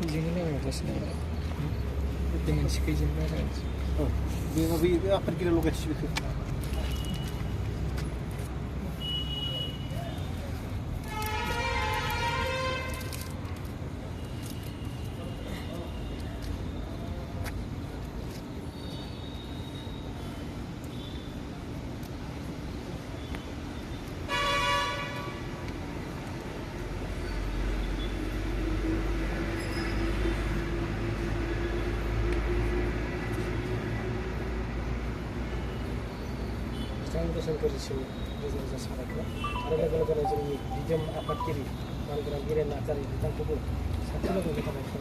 Izinnya nggak dengan sekejap kan? Oh, dia apa kira lokasi itu? Pesan kerja roza sarakla ada kalau jadi dijam apa kiri kalau kira nak cari di tempat pun satu lagi kita makan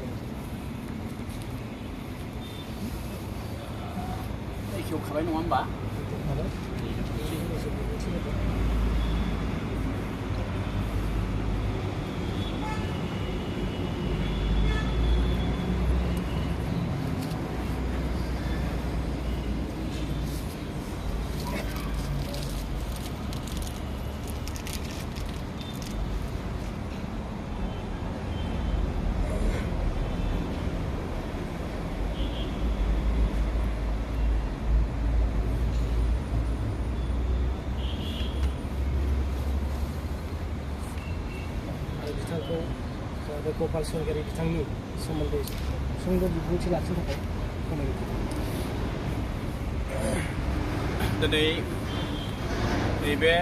Iki kawain uang ba? ada ini sebut बिथांखौ बे गपाल स्वरगियारि बिथांनि सोमोन्दै सुंद' बिबुंथि लाखिनो थाखाय खावलायनाय दिनै नैबे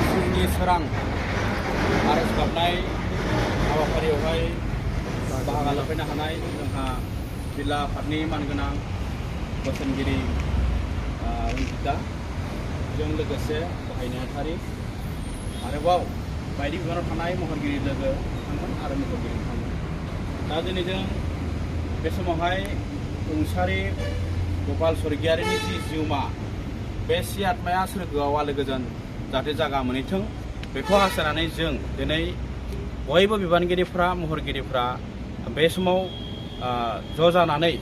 फुंनि सोरां आरज गाबनाय हाबाफारियावहाय बाहागो लाफैनो हानाय जोंहा जिल्ला आफादनि मानगोनां बोसोनगिरि रनजिता जों लोगोसे गाहाय नेहाथारि आरोबाव बायदि बिबानाव थानाय महरगिरि लोगो बिथांमोन आरो महरगिरि बिथांमोन दा दिनै जों बे समावहाय रुंसारि गपाल स्वरगियारिनि जि जिउमा बे सि आत्माया सोरगोआव आलो गोजोन जाहाथे जागा मोनहैथों बेखौ हास्थायनानै जों दिनै बयबो बिबानगिरिफ्रा महरगिरिफ्रा बे समाव ज' जानानै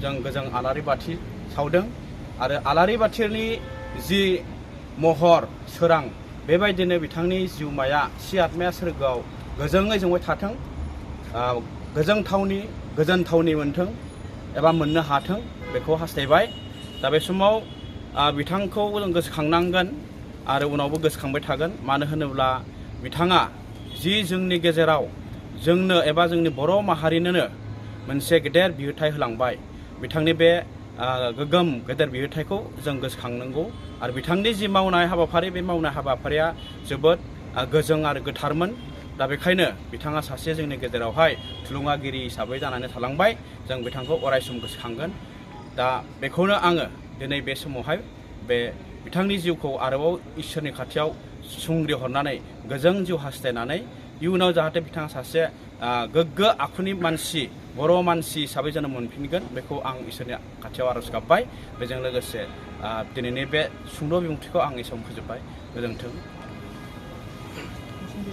जों गोजों आलारि बाथि सावदों आरो आलारि बाथिनि जि महर सोरां बेबायदिनो बिथांनि जिउमाया सि आत्माया सोरगोआव गोजोङै जोंबाय थाथों गोजोन थावनि मोनथों एबा मोननो हाथों बेखौ हास्थायबाय दा बे समाव बिथांखौ जों गोसोखांनांगोन आरो उनावबो गोसोखांबाय थागोन मानो होनोब्ला बिथाङा जि जोंनि गेजेराव जोंनो एबा जोंनि बर' माहारिनोनो मोनसे गेदेर बिहोथाय होलांबाय बिथांनि बे गोगोम गेदेर बिहोथायखौ जों गोसोखांनांगौ आरो बिथांनि जि मावनाय हाबाफारि बे मावनाय हाबाफारिया जोबोद गोजों आरो गोथारमोन दा बेखायनो बिथाङा सासे जोंनि गेजेरावहाय थुलुंगागिरि हिसाबै जानानै थालांबाय जों बिथांखौ अरायसम गोसोखांगोन दा बेखौनो आङो दिनै बे समावहाय बे बिथांनि जिउखौ आरोबाव इसोरनि खाथियाव सुंग्रि हरनानै गोजों जिउ हास्थायनानै इयुनाव जाहाथे बिथाङा सासे गोग्गो आखुनि मानसि बर' मानसि हिसाबै जोनोम मोनफिनगोन बेखौ आं इसोरनि खाथियाव आरज गाबबाय बेजों लोगोसे दिनैनि बे सुंद' बिबुंथिखौ आं एसेयावनो फोजोबबाय गोजोन्थों।